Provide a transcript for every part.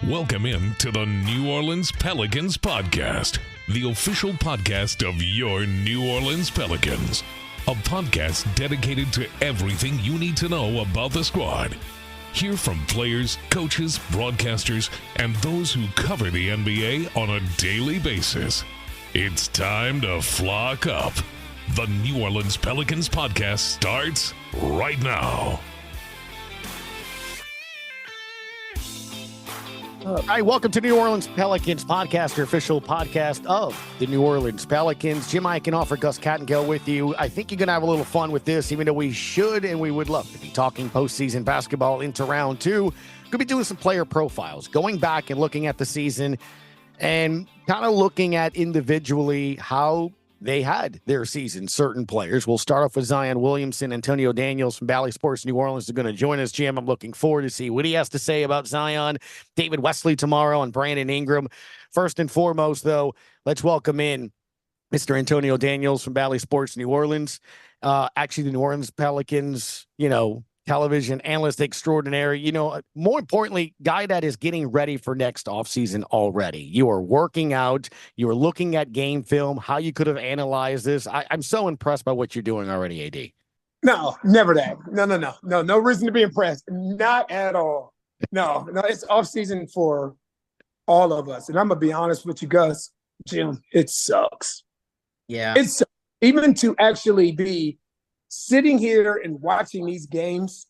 Welcome in to the New Orleans Pelicans Podcast, the official podcast of your New Orleans Pelicans. A podcast dedicated to everything you need to know about the squad. Hear from players, coaches, broadcasters, and those who cover the NBA on a daily basis. It's time to flock up. The New Orleans Pelicans Podcast starts right now. All right, welcome to New Orleans Pelicans Podcast, your official podcast of the New Orleans Pelicans. Jim Eichenhofer and Gus Kattengell with you. I think you're going to have a little fun with this, even though we should and we would love to be talking postseason basketball into round two. Going to be doing some player profiles, going back and looking at the season and kind of looking at individually how they had their season, certain players. We'll start off with Zion Williamson. Antonio Daniels from Bally Sports New Orleans is going to join us, Jim. I'm looking forward to see what he has to say about Zion. David Wesley tomorrow and Brandon Ingram. First and foremost, though, let's welcome in Mr. Antonio Daniels from Bally Sports New Orleans. Actually, the New Orleans Pelicans, television analyst extraordinary, more importantly, guy that is getting ready for next offseason already. You are working out, you are looking at game film, how you could have analyzed this. I'm so impressed by what you're doing already, AD. No, never that. No reason to be impressed. Not at all. No, it's offseason for all of us. And I'm going to be honest with you, Gus, Jim, it sucks. Yeah. It's even to actually be sitting here and watching these games.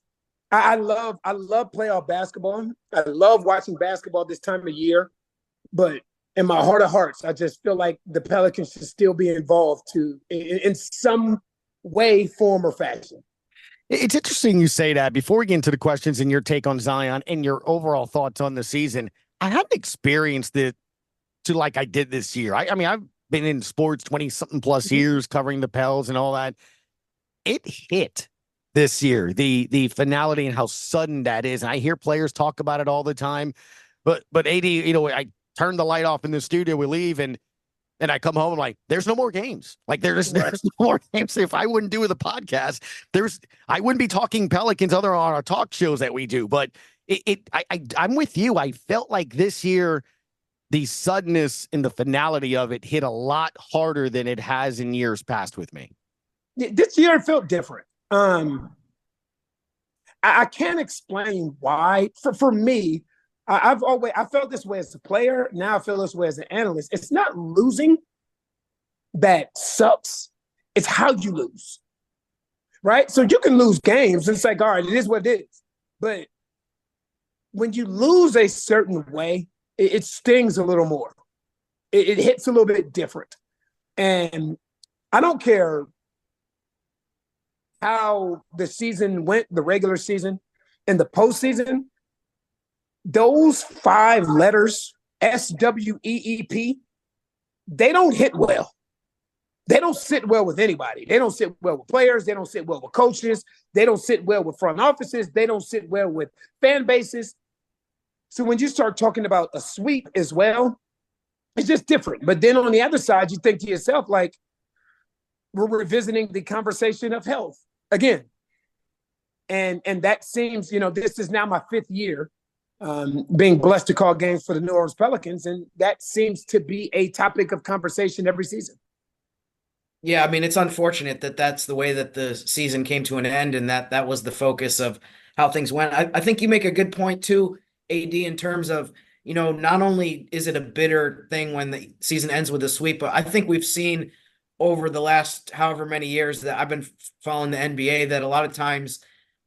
I love playoff basketball. I love watching basketball this time of year. But in my heart of hearts, I just feel like the Pelicans should still be involved in some way, form, or fashion. It's interesting you say that. Before we get into the questions and your take on Zion and your overall thoughts on the season, I haven't experienced it like I did this year. I mean, I've been in sports 20-something plus years covering the Pels and all that. It hit this year, the finality and how sudden that is. And I hear players talk about it all the time. But AD, I turn the light off in the studio, we leave, and I come home, I'm like, there's no more games. Like there's no more games. If I wouldn't do the podcast, I wouldn't be talking Pelicans other on our talk shows that we do. But I'm with you. I felt like this year, the suddenness and the finality of it hit a lot harder than it has in years past with me. This year it felt different. I can't explain why. For me, I felt this way as a player. Now I feel this way as an analyst. It's not losing that sucks. It's how you lose, right? So you can lose games and it's like, all right, it is what it is. But when you lose a certain way, it stings a little more. It hits a little bit different. And I don't care how the season went, the regular season and the postseason, those 5 letters, SWEEP, they don't hit well. They don't sit well with anybody. They don't sit well with players. They don't sit well with coaches. They don't sit well with front offices. They don't sit well with fan bases. So when you start talking about a sweep as well, it's just different. But then on the other side, you think to yourself, like, we're revisiting the conversation of health again. And that seems, this is now my 5th year being blessed to call games for the New Orleans Pelicans. And that seems to be a topic of conversation every season. Yeah, I mean, it's unfortunate that that's the way that the season came to an end and that was the focus of how things went. I think you make a good point too, AD, in terms of, not only is it a bitter thing when the season ends with a sweep, but I think we've seen over the last however many years that I've been following the NBA that a lot of times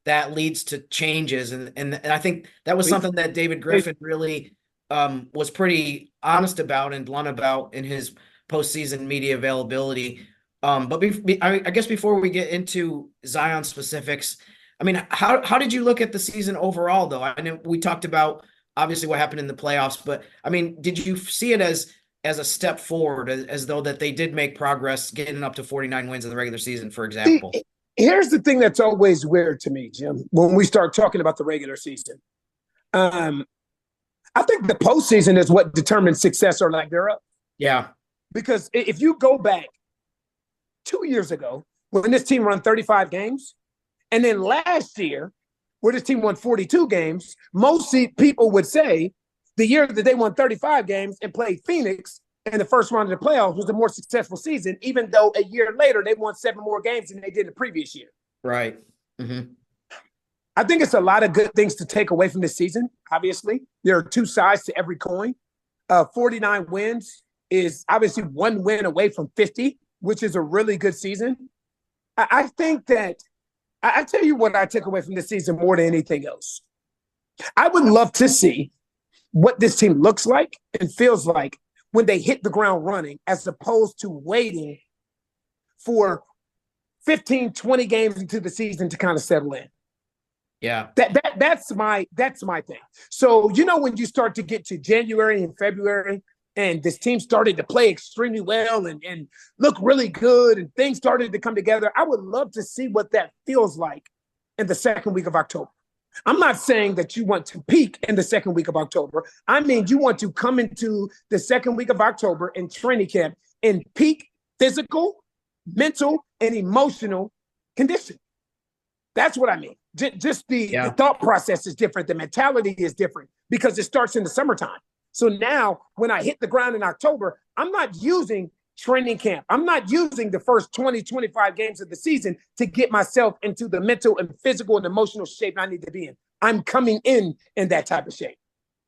that leads to changes. And I think that was something that David Griffin really was pretty honest about and blunt about in his postseason media availability. But I guess before we get into Zion specifics, I mean, how did you look at the season overall, though? I know we talked about obviously what happened in the playoffs, but I mean, did you see it as a step forward, as though that they did make progress getting up to 49 wins in the regular season, for example? Here's the thing that's always weird to me, Jim, when we start talking about the regular season. I think the postseason is what determines success or lack thereof. Yeah. Because if you go back 2 years ago when this team won 35 games, and then last year where this team won 42 games, most people would say The year that they won 35 games and played Phoenix in the first round of the playoffs was a more successful season, even though a year later they won 7 more games than they did the previous year. Right. Mm-hmm. I think it's a lot of good things to take away from this season. Obviously, there are 2 sides to every coin. 49 wins is obviously 1 win away from 50, which is a really good season. I think that I tell you what I took away from this season more than anything else. I would love to see what this team looks like and feels like when they hit the ground running, as opposed to waiting for 15, 20 games into the season to kind of settle in. Yeah. That's my thing. So, when you start to get to January and February and this team started to play extremely well and look really good and things started to come together, I would love to see what that feels like in the second week of October. I'm not saying that you want to peak in the second week of October. I mean, you want to come into the second week of October in training camp in peak physical, mental, and emotional condition. That's what I mean. Just the thought process is different. The mentality is different because it starts in the summertime. So now when I hit the ground in October, I'm not using training camp. I'm not using the first 20, 25 games of the season to get myself into the mental and physical and emotional shape I need to be in. I'm coming in that type of shape.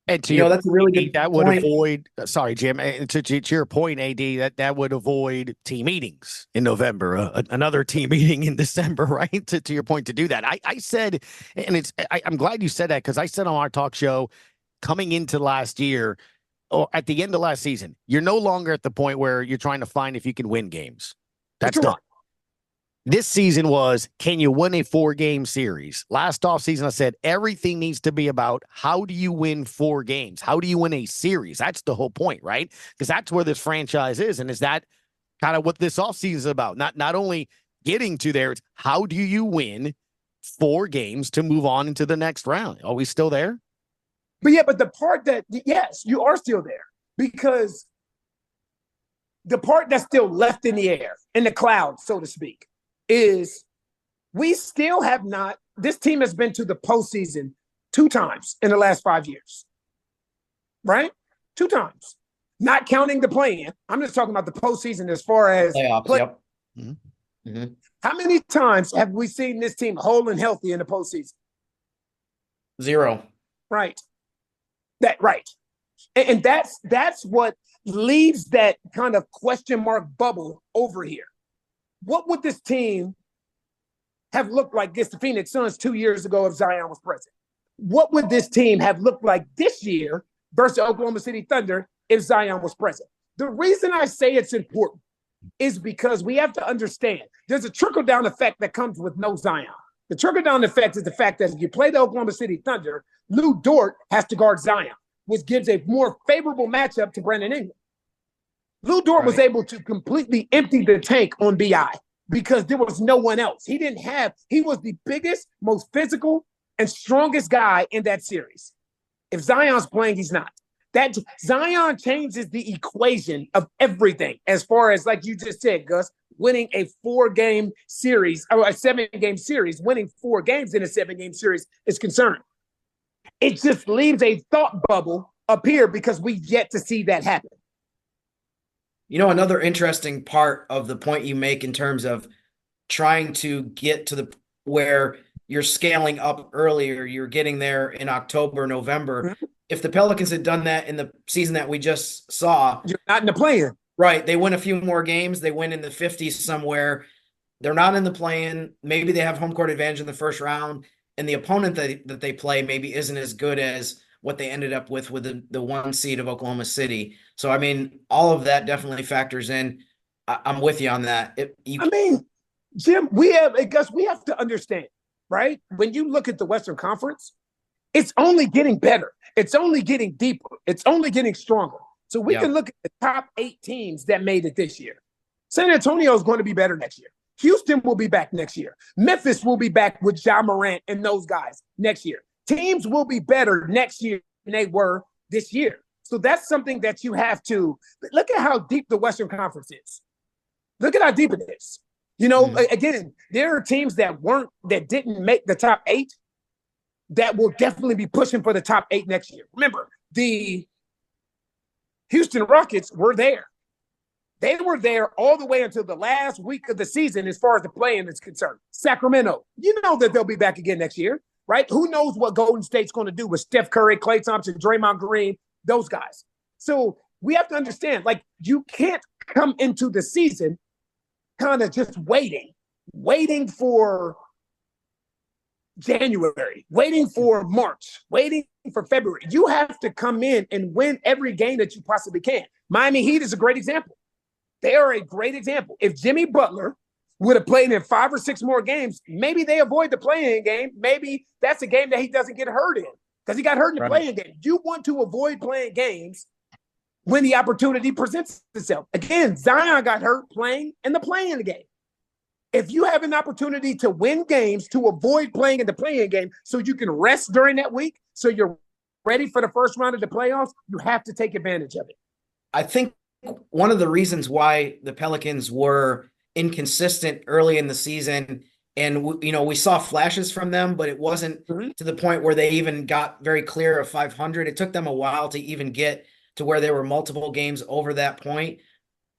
And to that's a really good that point. would avoid. Sorry, Jim. And to your point, AD, that would avoid team meetings in November, another team meeting in December, right? To your point, to do that, I said, and I'm glad you said that, because I said on our talk show coming into last year, or at the end of last season, you're no longer at the point where you're trying to find if you can win games. That's done. This season was, can you win a 4-game series? Last offseason, I said, everything needs to be about how do you win 4 games? How do you win a series? That's the whole point, right? Because that's where this franchise is. And is that kind of what this offseason is about? Not only getting to there, it's how do you win 4 games to move on into the next round? Are we still there? But the part that, yes, you are still there, because the part that's still left in the air, in the clouds, so to speak, is we still have not, this team has been to the postseason 2 times in the last 5 years, right? 2 times. Not counting the play-in. I'm just talking about the postseason as far as playoffs. Yep. Mm-hmm. Mm-hmm. How many times have we seen this team whole and healthy in the postseason? 0. Right. Right. And that's what leaves that kind of question mark bubble over here. What would this team have looked like against the Phoenix Suns 2 years ago if Zion was present? What would this team have looked like this year versus Oklahoma City Thunder if Zion was present? The reason I say it's important is because we have to understand there's a trickle-down effect that comes with no Zion. The trickle-down effect is the fact that if you play the Oklahoma City Thunder, Lou Dort has to guard Zion, which gives a more favorable matchup to Brandon Ingram. Lou Dort was able to completely empty the tank on BI because there was no one else. He was the biggest, most physical, and strongest guy in that series. If Zion's playing, he's not. That Zion changes the equation of everything as far as, like you just said, Gus, winning a 4-game series or a 7-game series, winning 4 games in a 7-game series is concerned. It just leaves a thought bubble up here because we've yet to see that happen. Another interesting part of the point you make in terms of trying to get to the where you're scaling up earlier, you're getting there in October, November. Mm-hmm. If the Pelicans had done that in the season that we just saw, you're not in the play-in. Right. They win a few more games. They win in the 50s somewhere. They're not in the play-in. Maybe they have home court advantage in the first round, and the opponent that they play maybe isn't as good as what they ended up with the 1 seed of Oklahoma City. So, I mean, all of that definitely factors in. I'm with you on that. Jim, we have to understand, right? When you look at the Western Conference, it's only getting better. It's only getting deeper. It's only getting stronger. So we can look at the top 8 teams that made it this year. San Antonio is going to be better next year. Houston will be back next year. Memphis will be back with Ja Morant and those guys next year. Teams will be better next year than they were this year. So that's something that you have to look at how deep the Western Conference is. Look at how deep it is. Again, there are teams that didn't make the top 8 that will definitely be pushing for the top 8 next year. Remember, The Houston Rockets were there. They were there all the way until the last week of the season as far as the play-in is concerned. Sacramento, you know that they'll be back again next year, right? Who knows what Golden State's going to do with Steph Curry, Klay Thompson, Draymond Green, those guys. So we have to understand, like, you can't come into the season kind of just waiting for January, waiting for March, waiting for February. You have to come in and win every game that you possibly can. Miami Heat is a great example. They are a great example. If Jimmy Butler would have played in 5 or 6 more games, maybe they avoid the play-in game. Maybe that's a game that he doesn't get hurt in because he got hurt in the play-in game. You want to avoid playing games when the opportunity presents itself. Again, Zion got hurt playing in the play-in game. If you have an opportunity to win games, to avoid playing in the play-in game so you can rest during that week, so you're ready for the first round of the playoffs, you have to take advantage of it. I think one of the reasons why the Pelicans were inconsistent early in the season, and we saw flashes from them, but it wasn't to the point where they even got very clear of 500. It took them a while to even get to where there were multiple games over that point,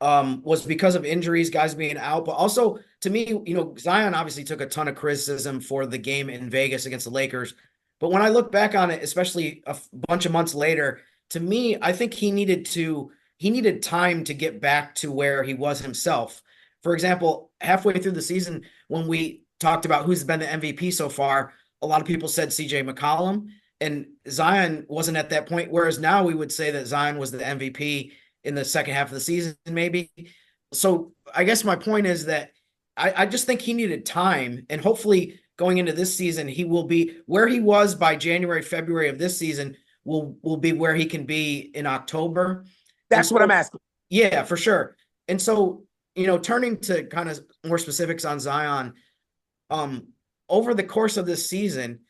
was because of injuries, guys being out. But also, to me, Zion obviously took a ton of criticism for the game in Vegas against the Lakers. But when I look back on it, especially a bunch of months later, to me, I think he needed time to get back to where he was himself. For example, halfway through the season, when we talked about who's been the MVP so far, a lot of people said CJ McCollum, and Zion wasn't at that point. Whereas now we would say that Zion was the MVP in the second half of the season, maybe. So I guess my point is that I just think he needed time, and hopefully going into this season, he will be where he was by January, February of this season will be where he can be in October. That's what I'm asking. Yeah, for sure. And so, turning to kind of more specifics on Zion, over the course of this season,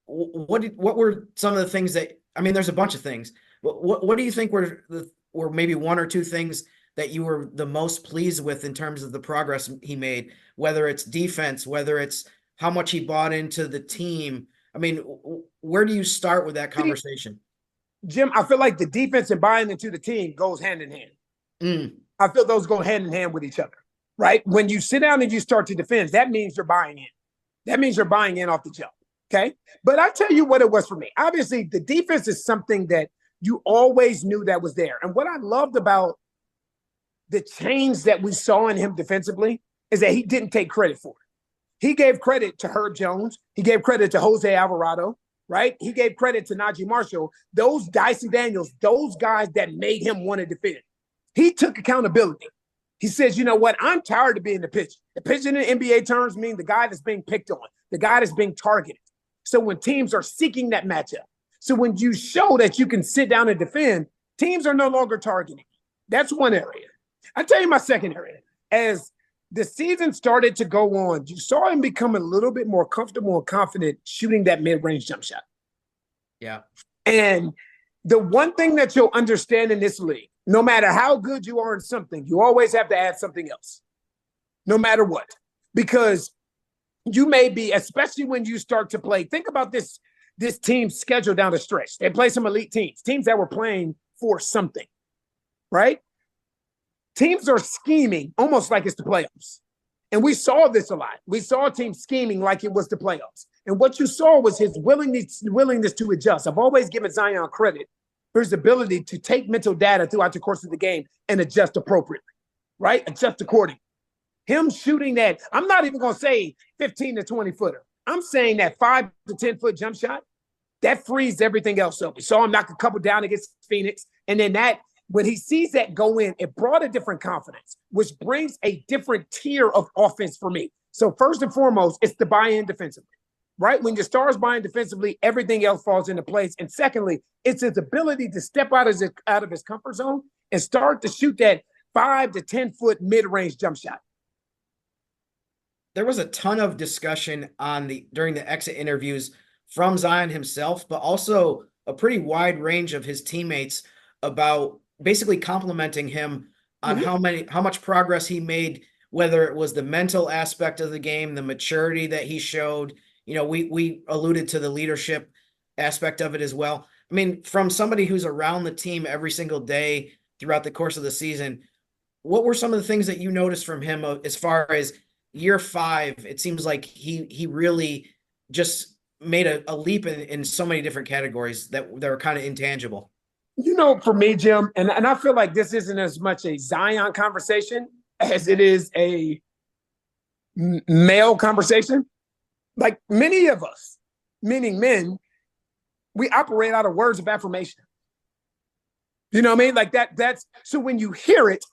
what were some of the things that, there's a bunch of things, but what do you think were maybe 1 or 2 things that you were the most pleased with in terms of the progress he made, whether it's defense, whether it's how much he bought into the team? Where do you start with that conversation? Jim, I feel like the defense and buying into the team goes hand in hand. I feel those go hand in hand with each other, right? When you sit down and you start to defend, that means you're buying in. That means you're buying in off the jump, okay? But I tell you what it was for me. Obviously, the defense is something that you always knew that was there. And what I loved about the change that we saw in him defensively is that he didn't take credit for it. He gave credit to Herb Jones. He gave credit to Jose Alvarado, right? He gave credit to Naji Marshall, those Dyson Daniels, those guys that made him want to defend. He took accountability. He says, you know what? I'm tired of being the pitcher. The pitching in NBA terms mean the guy that's being picked on, the guy that's being targeted. So when teams are seeking that matchup, so when you show that you can sit down and defend, teams are no longer targeting. That's one area. I'll tell you my second area. As the season started to go on, you saw him become a little bit more comfortable and confident shooting that mid-range jump shot. Yeah. And the one thing that you'll understand in this league, no matter how good you are in something, you always have to add something else, no matter what. Because you may be, especially when you start to play, think about this team's schedule down the stretch. They play some elite teams that were playing for something, right? Teams are scheming almost like it's the playoffs. And we saw this a lot. We saw teams scheming like it was the playoffs. And what you saw was his willingness to adjust. I've always given Zion credit for his ability to take mental data throughout the course of the game and adjust appropriately, right? Adjust accordingly. Him shooting that, I'm not even going to say 15 to 20 footer. I'm saying that 5 to 10 foot jump shot, that frees everything else up. We saw him knock a couple down against Phoenix. And then when he sees that go in, it brought a different confidence, which brings a different tier of offense for me. So first and foremost, it's the buy-in defensively, right? When your stars buy in defensively, everything else falls into place. And secondly, it's his ability to step out of his comfort zone and start to shoot that 5 to 10 foot mid-range jump shot. There was a ton of discussion during the exit interviews from Zion himself, but also a pretty wide range of his teammates about basically complimenting him on how much progress he made, whether it was the mental aspect of the game, the maturity that he showed. We alluded to the leadership aspect of it as well. I mean, from somebody who's around the team every single day throughout the course of the season, what were some of the things that you noticed from him as far as year 5? It seems like he really just made a leap in so many different categories that were kind of intangible. For me, Jim, and I feel like this isn't as much a Zion conversation as it is a male conversation. Like many of us, meaning men, we operate out of words of affirmation. You know what I mean? Like that's so when you hear it,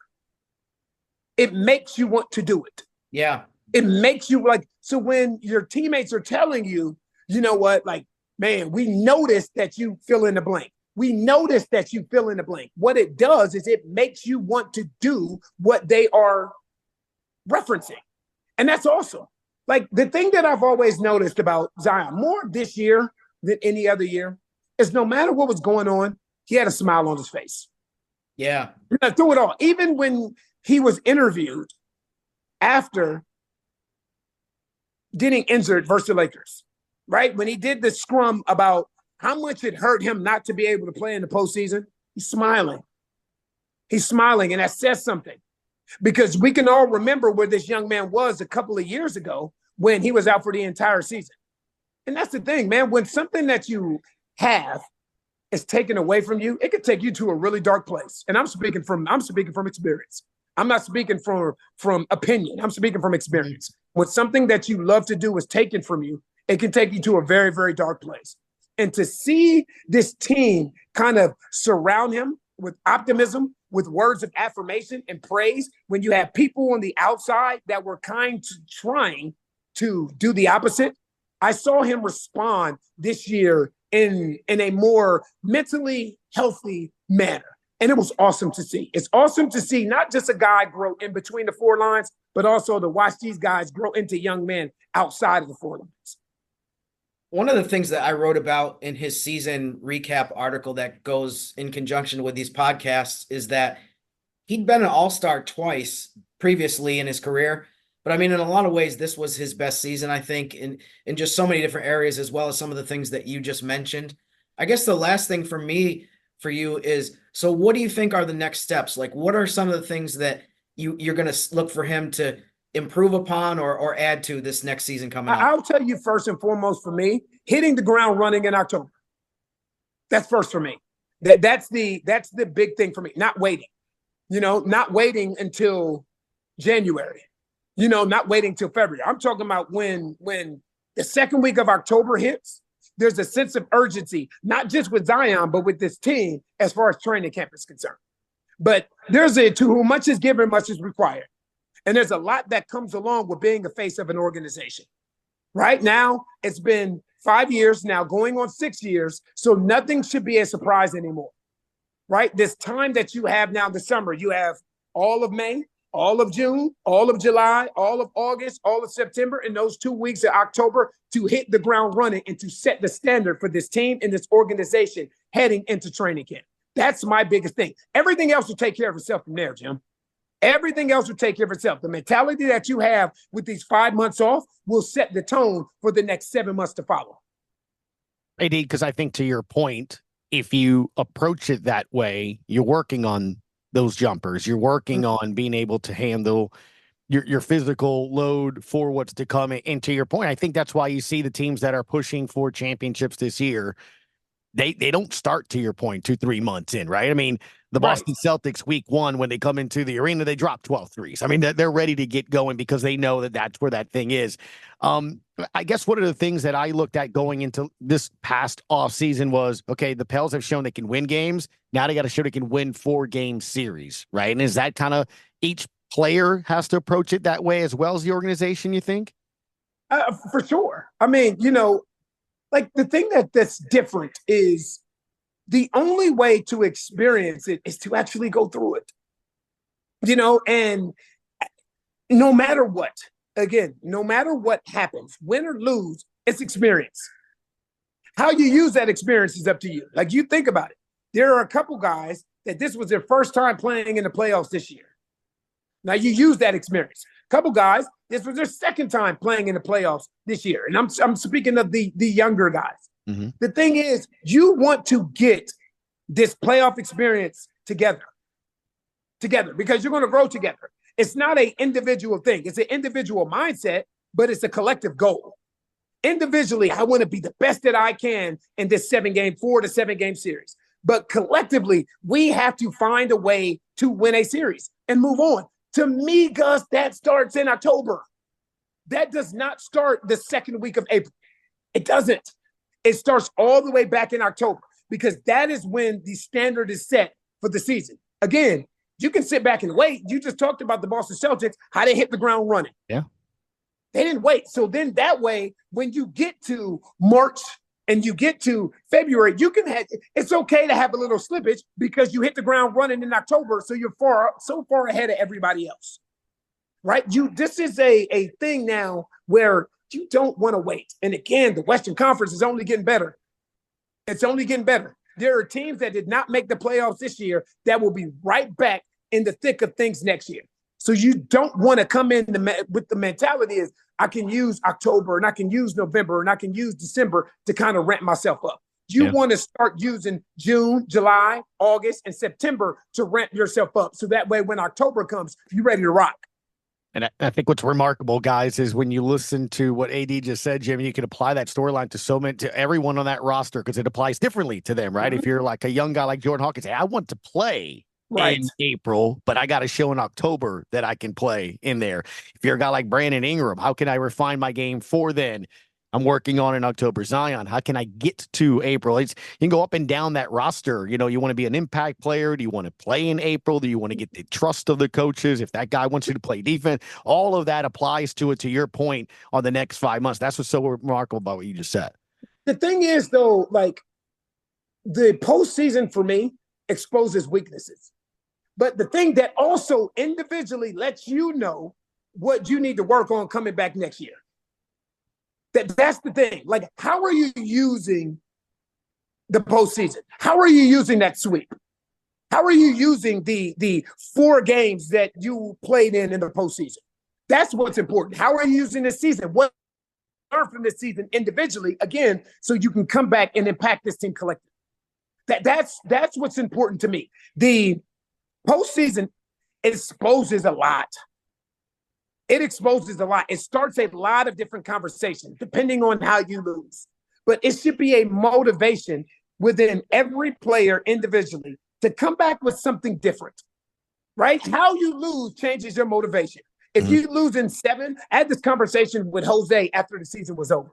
it makes you want to do it. Yeah. It makes you like, so when your teammates are telling you, you know what, like, man, we noticed that you fill in the blank. We noticed that you fill in the blank. What it does is it makes you want to do what they are referencing. And that's awesome. Like the thing that I've always noticed about Zion, more this year than any other year, is no matter what was going on, he had a smile on his face. Yeah. Through it all. Even when he was interviewed after getting injured versus the Lakers, right? When he did the scrum about how much it hurt him not to be able to play in the postseason, he's smiling. He's smiling, and that says something. Because we can all remember where this young man was a couple of years ago when he was out for the entire season. And that's the thing, man. When something that you have is taken away from you, it could take you to a really dark place. And I'm speaking from experience. I'm not speaking from opinion. I'm speaking from experience. When something that you love to do is taken from you, it can take you to a very, very dark place. And to see this team kind of surround him with optimism, with words of affirmation and praise, when you have people on the outside that were trying to do the opposite, I saw him respond this year in a more mentally healthy manner. And it was awesome to see. It's awesome to see not just a guy grow in between the 4 lines, but also to watch these guys grow into young men outside of the 4 lines. One of the things that I wrote about in his season recap article that goes in conjunction with these podcasts is that he'd been an all-star twice previously in his career. But I mean, in a lot of ways, this was his best season, I think, in just so many different areas, as well as some of the things that you just mentioned. I guess the last thing for you is, so what do you think are the next steps? Like, what are some of the things that you're going to look for him to improve upon or add to this next season coming up? I'll tell you first and foremost for me, hitting the ground running in October. That's first for me. That's the big thing for me. Not waiting, not waiting until January, not waiting till February. I'm talking about when the second week of October hits, there's a sense of urgency, not just with Zion, but with this team as far as training camp is concerned. But to whom much is given, much is required. And there's a lot that comes along with being the face of an organization. Right now, it's been 5 years now, going on 6 years, so nothing should be a surprise anymore. Right? This time that you have now, the summer, you have all of May, all of June, all of July, all of August, all of September, and those 2 weeks of October to hit the ground running and to set the standard for this team and this organization heading into training camp. That's my biggest thing. Everything else will take care of itself from there, Jim. Everything else will take care of itself. The mentality that you have with these 5 months off will set the tone for the next 7 months to follow. AD, because I think to your point, if you approach it that way, you're working on those jumpers. You're working on being able to handle your physical load for what's to come. And to your point, I think that's why you see the teams that are pushing for championships this year. They don't start, to your point, 2-3 months in, right? I mean, the Boston Celtics week 1, when they come into the arena, they drop 12 threes. I mean, they're ready to get going because they know that that's where that thing is. I guess one of the things that I looked at going into this past offseason was, okay, the Pels have shown they can win games. Now they got to show they can win 4-game series, right? And is that kind of each player has to approach it that way as well as the organization, you think? For sure. I mean, like the thing that's different is the only way to experience it is to actually go through it, and no matter what, again, no matter what happens, win or lose, it's experience. How you use that experience is up to you. Like, you think about it. There are a couple guys that this was their first time playing in the playoffs this year. Now you use that experience. A couple guys, this was their second time playing in the playoffs this year. And I'm speaking of the younger guys. Mm-hmm. The thing is, you want to get this playoff experience together because you're going to grow together. It's not an individual thing. It's an individual mindset, but it's a collective goal. Individually, I want to be the best that I can in this 4 to 7 game series. But collectively, we have to find a way to win a series and move on. To me, Gus, that starts in October. That does not start the second week of April. It doesn't. It starts all the way back in October because that is when the standard is set for the season. Again, you can sit back and wait. You just talked about the Boston Celtics, how they hit the ground running. Yeah. They didn't wait. So then that way, when you get to March and you get to February, it's okay to have a little slippage because you hit the ground running in October. So you're so far ahead of everybody else, right? This is a thing now where you don't want to wait. And again, the Western Conference is only getting better. It's only getting better. There are teams that did not make the playoffs this year that will be right back in the thick of things next year. So you don't want to come in with the mentality is I can use October and I can use November and I can use December to kind of ramp myself up. You want to start using June, July, August, and September to ramp yourself up. So that way when October comes, you're ready to rock. And I think what's remarkable, guys, is when you listen to what AD just said, Jim, you can apply that storyline to everyone on that roster because it applies differently to them, right? Mm-hmm. If you're like a young guy like Jordan Hawkins, hey, I want to play in April, but I got to show in October that I can play in there. If you're a guy like Brandon Ingram, how can I refine my game for then? I'm working on in October. Zion, how can I get to April? You can go up and down that roster. You know, you want to be an impact player. Do you want to play in April? Do you want to get the trust of the coaches? If that guy wants you to play defense, all of that applies to it, to your point, on the next 5 months. That's what's so remarkable about what you just said. The thing is, though, like the postseason for me exposes weaknesses. But the thing that also individually lets you know what you need to work on coming back next year. That's the thing. Like, how are you using the postseason? How are you using that sweep? How are you using the 4 games that you played in the postseason? That's what's important. How are you using this season? What learn from this season individually, again, so you can come back and impact this team collectively. That's what's important to me. The postseason exposes a lot. It exposes a lot. It starts a lot of different conversations, depending on how you lose. But it should be a motivation within every player individually to come back with something different, right? How you lose changes your motivation. If you lose in 7, I had this conversation with Jose after the season was over.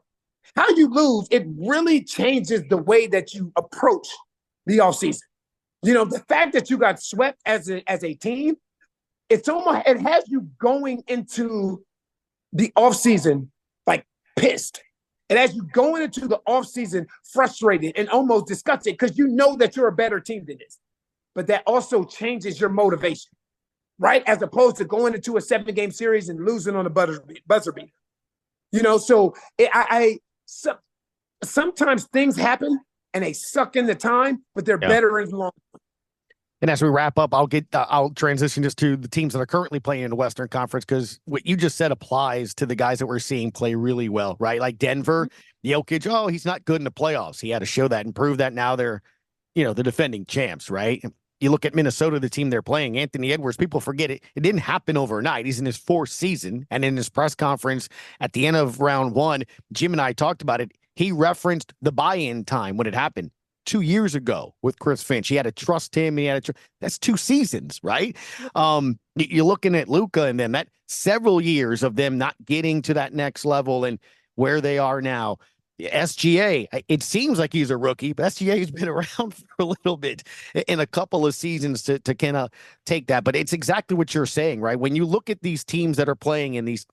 How you lose, it really changes the way that you approach the offseason. You know, the fact that you got swept as a team, it has you going into the offseason like pissed. It has you going into the offseason frustrated and almost disgusted because you know that you're a better team than this. But that also changes your motivation, right? As opposed to going into a 7-game series and losing on a buzzer beater. You know, so sometimes things happen and they suck in the time, but they're better in the long run. And as we wrap up, I'll transition just to the teams that are currently playing in the Western Conference, because what you just said applies to the guys that we're seeing play really well, right? Like Denver, Jokic, he's not good in the playoffs. He had to show that and prove that. Now they're, the defending champs, right? You look at Minnesota, the team they're playing, Anthony Edwards, people forget it. It didn't happen overnight. He's in his 4th season. And in his press conference at the end of round 1, Jim and I talked about it. He referenced the buy-in time when it happened 2 years ago with Chris Finch. He had to trust him. That's 2 seasons, right? You're looking at Luka and then that several years of them not getting to that next level and where they are now. SGA, it seems like he's a rookie, but SGA has been around for a little bit in a couple of seasons to kind of take that. But it's exactly what you're saying, right? When you look at these teams that are playing in these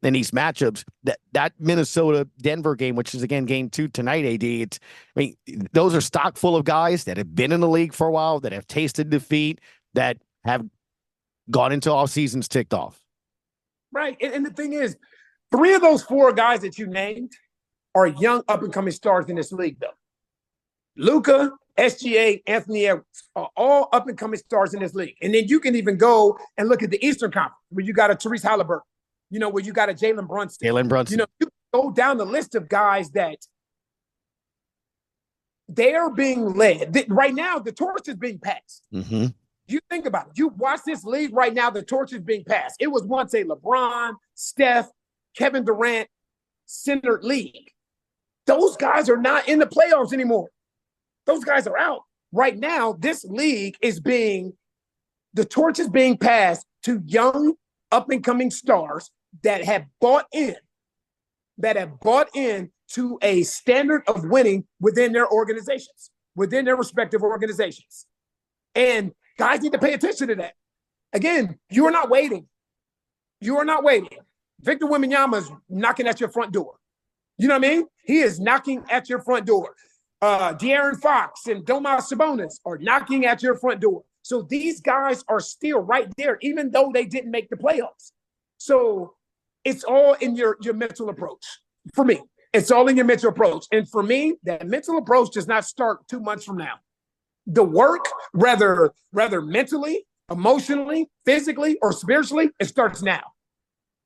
matchups, that Minnesota-Denver game, which is, again, game 2 tonight, AD, those are stock full of guys that have been in the league for a while, that have tasted defeat, that have gone into all seasons ticked off. Right. And the thing is, 3 of those 4 guys that you named are young up-and-coming stars in this league, though. Luka, SGA, Anthony Edwards are all up-and-coming stars in this league. And then you can even go and look at the Eastern Conference, where you got a Therese Halliburton, where you got a Jalen Brunson. You can go down the list of guys that, 3 of those 4 guys that you named are young up-and-coming stars in this league. And then you can even go and look at the Eastern Conference, where you got a Therese Halliburton, you got a Jalen Brunson. You got a Jalen Brunson. You got a they are being led. Right now, the torch is being passed. Mm-hmm. You think about it. You watch this league right now, the torch is being passed. It was once a LeBron, Steph, Kevin Durant centered league. Those guys are not in the playoffs anymore. Those guys are out. Right now, this league the torch is being passed to young, up-and-coming stars that have bought in to a standard of winning within their organizations, within their respective organizations. And guys need to pay attention to that. Again, you are not waiting. You are not waiting. Victor Wembanyama is knocking at your front door. You know what I mean? He is knocking at your front door. De'Aaron Fox and Domas Sabonis are knocking at your front door. So these guys are still right there, even though they didn't make the playoffs. So it's all in your mental approach. For me, it's all in your mental approach. And for me, that mental approach does not start 2 months from now. The work, whether mentally, emotionally, physically, or spiritually, it starts now.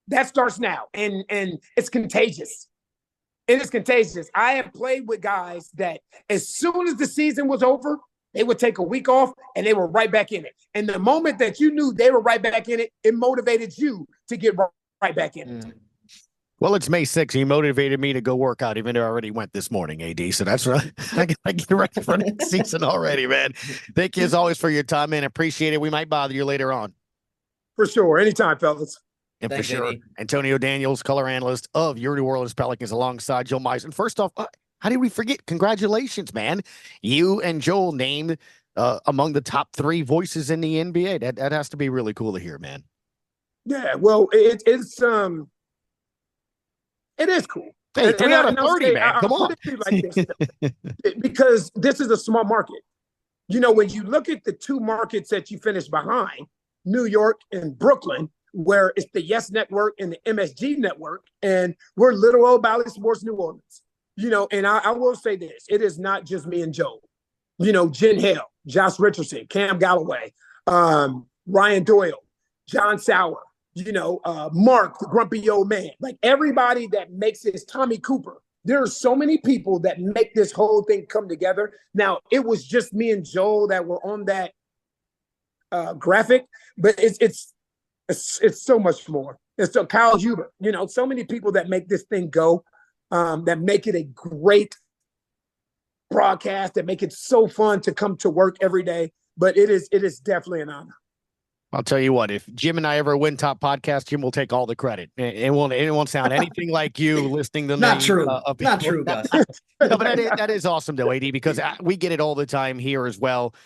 That starts now. And it's contagious. It is contagious. I have played with guys that as soon as the season was over, they would take a week off and they were right back in it. And the moment that you knew they were right back in it, it motivated you to get right back in it. Well, it's May 6th. He motivated me to go work out, even though I already went this morning, AD. So that's right. I get ready for next season already, man. Thank you as always for your time, man. Appreciate it. We might bother you later on. For sure. Anytime, fellas. And Thanks, for sure, AD. Antonio Daniels, color analyst of your New Orleans Pelicans, alongside Joel Meisen. First off, how did we forget? Congratulations, man. You and Joel named among the top 3 voices in the NBA. That has to be really cool to hear, man. Yeah, well, it is cool. Hey, 3 out of 30, man. Come on. Like this, because this is a small market. You know, when you look at the 2 markets that you finished behind, New York and Brooklyn, where it's the Yes Network and the MSG Network, and we're little old Bally Sports New Orleans. You know, and I will say this, it is not just me and Joe. You know, Jen Hale, Josh Richardson, Cam Galloway, Ryan Doyle, John Sauer, you know, Mark, the grumpy old man. Like everybody that makes this, Tommy Cooper. There are so many people that make this whole thing come together. Now, it was just me and Joel that were on that graphic, but it's so much more. It's so Kyle Huber, you know, so many people that make this thing go, that make it a great broadcast, that make it so fun to come to work every day. But it is definitely an honor. I'll tell you what, if Jim and I ever win top podcast, Jim will take all the credit. It won't sound anything like you listening to Not me, true. Of Not true, Gus. No, but that is awesome, though, AD, because we get it all the time here as well,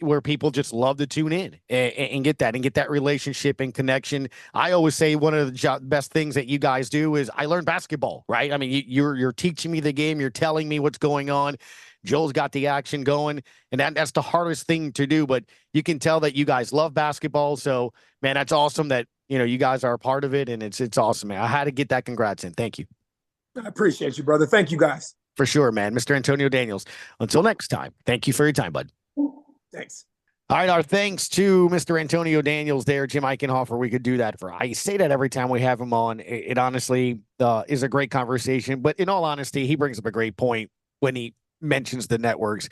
where people just love to tune in and get that relationship and connection. I always say one of the best things that you guys do is I learn basketball, right? I mean, you're teaching me the game. You're telling me what's going on. Joel's got the action going, and that's the hardest thing to do, but you can tell that you guys love basketball. So, man, that's awesome that, you know, you guys are a part of it, and it's awesome, man. I had to get that congrats in. Thank you. I appreciate you, brother. Thank you, guys. For sure, man. Mr. Antonio Daniels, until next time, thank you for your time, bud. Thanks. All right, our thanks to Mr. Antonio Daniels there, Jim Eichenhofer. We could do that for. I say that every time we have him on. It honestly is a great conversation, but in all honesty, he brings up a great point when he mentions the networks.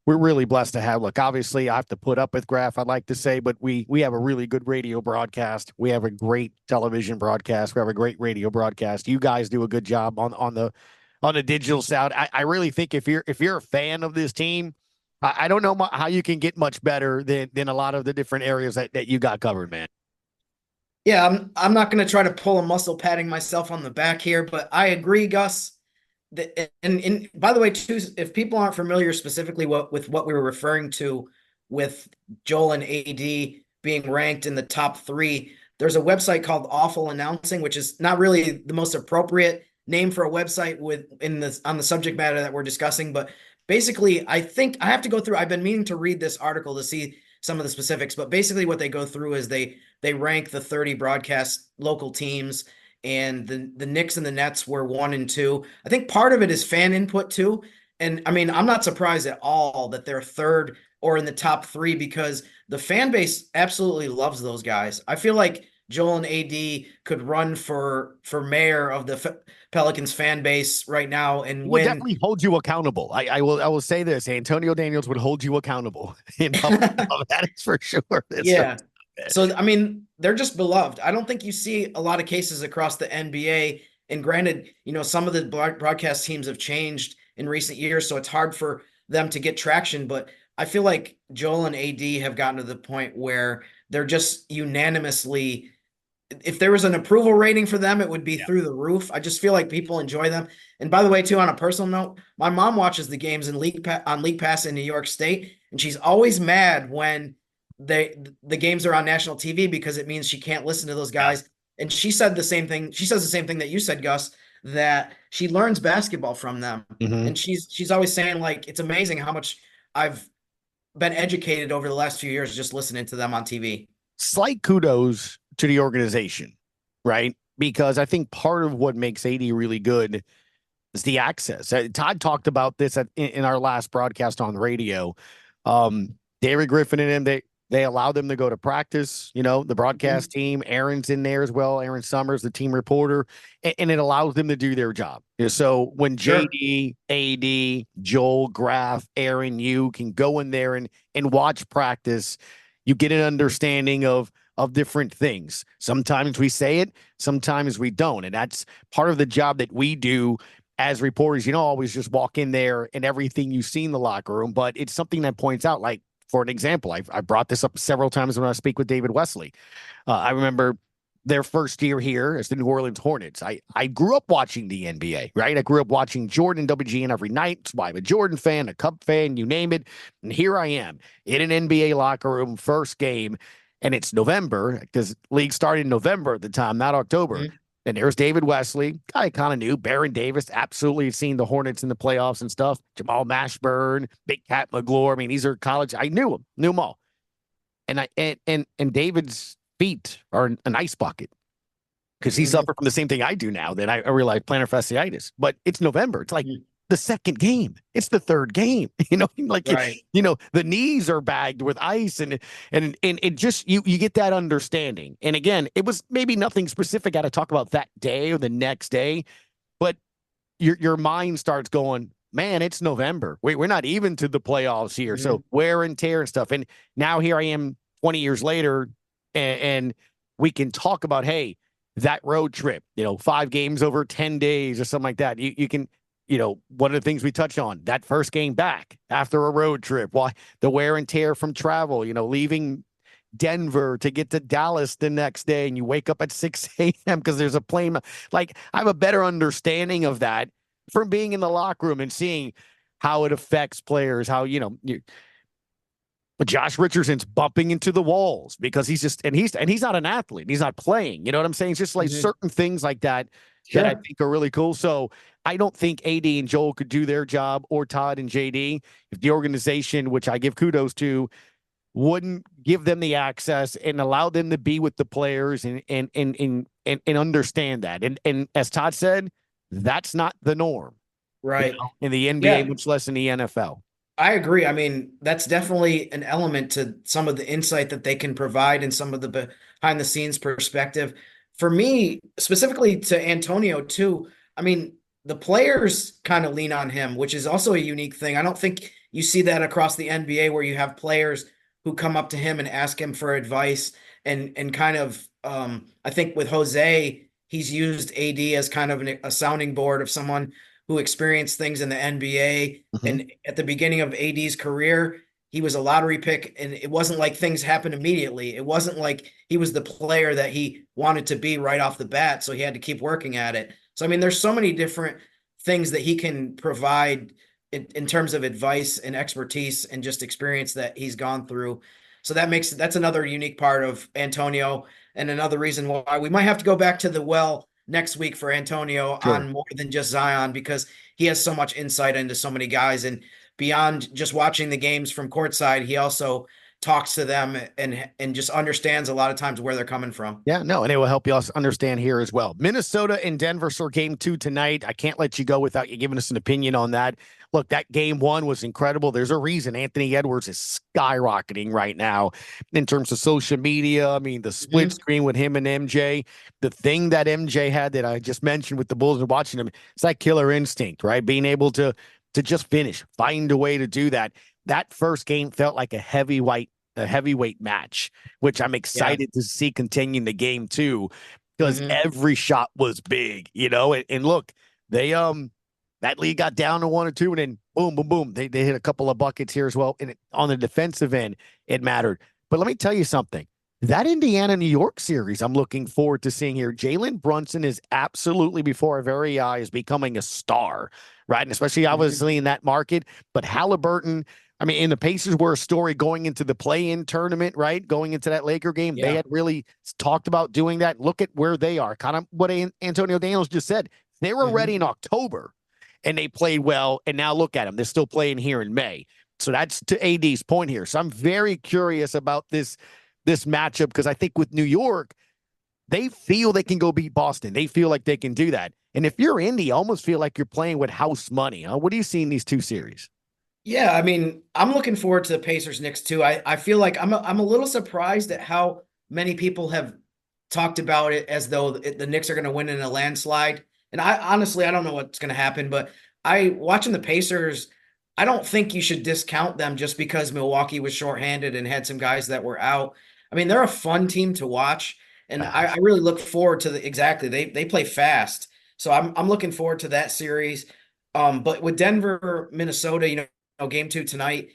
We're really blessed to have. Look, obviously, I have to put up with Graf, I'd like to say, but we have a really good radio broadcast. We have a great television broadcast. We have a great radio broadcast. You guys do a good job on the digital side. I really think if you're a fan of this team, I don't know how you can get much better than a lot of the different areas that you got covered, man. Yeah, I'm not going to try to pull a muscle patting myself on the back here, but I agree, Gus. And by the way, too, if people aren't familiar specifically with what we were referring to with Joel and AD being ranked in the top 3, there's a website called Awful Announcing, which is not really the most appropriate name for a website on the subject matter that we're discussing. But basically, I think I have to go through. I've been meaning to read this article to see some of the specifics, but basically what they go through is they rank the 30 broadcast local teams. And the Knicks and the Nets were 1 and 2. I think part of it is fan input too. And I mean, I'm not surprised at all that they're 3rd or in the top 3 because the fan base absolutely loves those guys. I feel like Joel and AD could run for mayor of the Pelicans fan base right now and He would win. definitely hold you accountable. I will say this: Antonio Daniels would hold you accountable. That is for sure. Yeah. So I mean, they're just beloved. I don't think you see a lot of cases across the NBA. And granted, some of the broadcast teams have changed in recent years, so it's hard for them to get traction. But I feel like Joel and AD have gotten to the point where they're just unanimously, if there was an approval rating for them, it would be through the roof. I just feel like people enjoy them. And by the way, too, on a personal note, my mom watches the games on League Pass in New York State, and she's always mad when the games are on national TV because it means she can't listen to those guys. Yeah. And she said the same thing. She says the same thing that you said, Gus, that she learns basketball from them. Mm-hmm. And she's always saying, like, it's amazing how much I've been educated over the last few years just listening to them on TV. Slight kudos to the organization, right? Because I think part of what makes AD really good is the access. Todd talked about this in our last broadcast on the radio. David Griffin and him, they allow them to go to practice, the broadcast team. Aaron's in there as well. Aaron Summers, the team reporter, and it allows them to do their job. So when JD, AD, Joel, Graf, Aaron, you can go in there and watch practice, you get an understanding of different things. Sometimes we say it, sometimes we don't. And that's part of the job that we do as reporters. You don't always just walk in there and everything you see in the locker room, but it's something that points out, like, for an example, I brought this up several times when I speak with David Wesley. I remember their first year here as the New Orleans Hornets. I grew up watching the NBA, right? I grew up watching Jordan WGN every night. That's why I'm a Jordan fan, a Cub fan, you name it. And here I am in an NBA locker room, first game, and it's November because league started in November at the time, not October. Mm-hmm. And there's David Wesley. I kind of knew. Baron Davis, absolutely seen the Hornets in the playoffs and stuff. Jamal Mashburn, Big Cat McGlure. I mean, these are college. I knew them all. And David's feet are an ice bucket because he suffered from the same thing I do now that I realize, plantar fasciitis. But it's November. It's like the second game. It's the third game. Right. The knees are bagged with ice and it just you get that understanding. And again, it was maybe nothing specific I had to talk about that day or the next day, but your mind starts going, man, it's November. We're not even to the playoffs here. Mm-hmm. So wear and tear and stuff. And now here I am 20 years later and we can talk about, hey, that road trip, 5 games over 10 days or something like that. You can, one of the things we touched on, that first game back after a road trip, why the wear and tear from travel, leaving Denver to get to Dallas the next day and you wake up at 6 a.m. because there's a plane. Like, I have a better understanding of that from being in the locker room and seeing how it affects players, how, but Josh Richardson's bumping into the walls because he's not an athlete. He's not playing. You know what I'm saying? It's just like certain things like that that I think are really cool. So I don't think AD and Joel could do their job, or Todd and JD, if the organization, which I give kudos to, wouldn't give them the access and allow them to be with the players and understand that. And as Todd said, that's not the norm, right? In the NBA, much less in the NFL. I agree. I mean, that's definitely an element to some of the insight that they can provide and some of the behind the scenes perspective. For me, specifically to Antonio too, I mean, the players kind of lean on him, which is also a unique thing. I don't think you see that across the NBA where you have players who come up to him and ask him for advice and kind of, I think with Jose, he's used AD as kind of a sounding board of someone who experienced things in the NBA. Mm-hmm. And at the beginning of AD's career, he was a lottery pick, and it wasn't like things happened immediately. It wasn't like he was the player that he wanted to be right off the bat, so he had to keep working at it. So, I mean, there's so many different things that he can provide in terms of advice and expertise and just experience that he's gone through. So that's another unique part of Antonio, and another reason why we might have to go back to the well next week for Antonio on more than just Zion, because he has so much insight into so many guys. And beyond just watching the games from courtside, he also talks to them and just understands a lot of times where they're coming from. Yeah, no, and it will help you us understand here as well. Minnesota and Denver for game 2 tonight. I can't let you go without you giving us an opinion on that. Look, that game 1 was incredible. There's a reason Anthony Edwards is skyrocketing right now in terms of social media. I mean, the split screen with him and MJ, the thing that MJ had that I just mentioned with the Bulls and watching him, it's that killer instinct, right? Being able to just finish, find a way to do that. That first game felt like a heavyweight match, which I'm excited to see continue in the game 2, because every shot was big, and look, they that lead got down to 1 or 2, and then boom, boom, boom. They hit a couple of buckets here as well. And on the defensive end, it mattered. But let me tell you something. That Indiana-New York series I'm looking forward to seeing here. Jalen Brunson is absolutely before our very eyes becoming a star, right? And especially obviously in that market. But Halliburton, I mean, and the Pacers were a story going into the play-in tournament, right? Going into that Laker game. They had really talked about doing that. Look at where they are. Kind of what Antonio Daniels just said. They were ready in October, and they played well. And now look at them. They're still playing here in May. So that's to AD's point here. So I'm very curious about this matchup, because I think with New York, they feel they can go beat Boston. They feel like they can do that. And if you're Indy, I almost feel like you're playing with house money. Huh? What do you see in these two series? Yeah, I mean, I'm looking forward to the Pacers-Knicks too. I feel like I'm a little surprised at how many people have talked about it as though the Knicks are going to win in a landslide. And I honestly don't know what's going to happen, but watching the Pacers, I don't think you should discount them just because Milwaukee was shorthanded and had some guys that were out. I mean, they're a fun team to watch, and I really look forward to they play fast. So I'm looking forward to that series. But with Denver, Minnesota, game 2 tonight,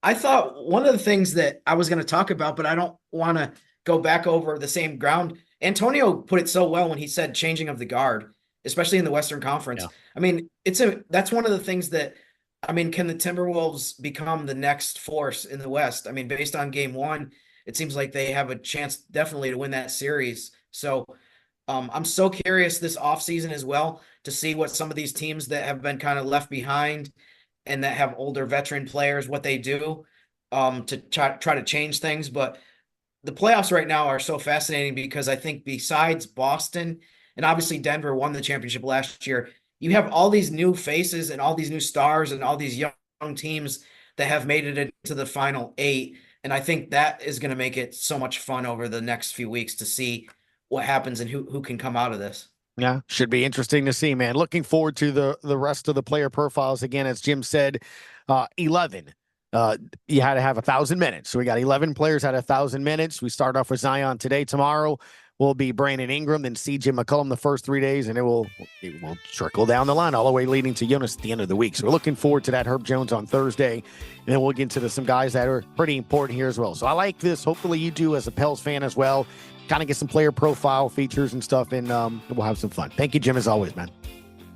I thought one of the things that I was going to talk about, but I don't want to go back over the same ground. Antonio put it so well when he said changing of the guard, especially in the Western Conference. Yeah. I mean, that's one of the things that, I mean, can the Timberwolves become the next force in the West? I mean, based on game 1, it seems like they have a chance definitely to win that series. So I'm so curious this offseason as well to see what some of these teams that have been kind of left behind and that have older veteran players, what they do to try to change things. But the playoffs right now are so fascinating because I think besides Boston, and obviously Denver won the championship last year, you have all these new faces and all these new stars and all these young teams that have made it into the final 8. And I think that is going to make it so much fun over the next few weeks to see what happens and who can come out of this. Yeah, should be interesting to see, man. Looking forward to the rest of the player profiles. Again, as Jim said, 11. You had to have 1,000 minutes. So we got 11 players at 1,000 minutes. We start off with Zion today. Tomorrow will be Brandon Ingram, then CJ McCollum the first 3 days, and it will trickle down the line all the way leading to Jonas at the end of the week. So we're looking forward to that. Herb Jones on Thursday, and then we'll get into some guys that are pretty important here as well. So I like this. Hopefully you do as a Pels fan as well. Kind of get some player profile features and stuff, and we'll have some fun. Thank you, Jim, as always, man.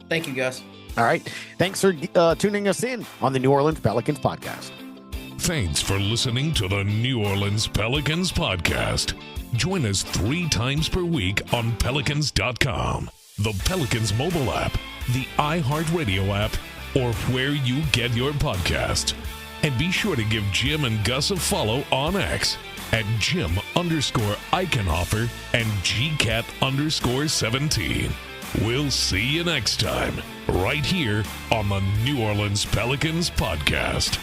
Thank you, Gus. All right. Thanks for tuning us in on the New Orleans Pelicans Podcast. Thanks for listening to the New Orleans Pelicans Podcast. Join us 3 times per week on Pelicans.com, the Pelicans mobile app, the iHeartRadio app, or where you get your podcasts. And be sure to give Jim and Gus a follow on X at Jim_Eichenhofer and GCat_17. We'll see you next time, right here on the New Orleans Pelicans Podcast.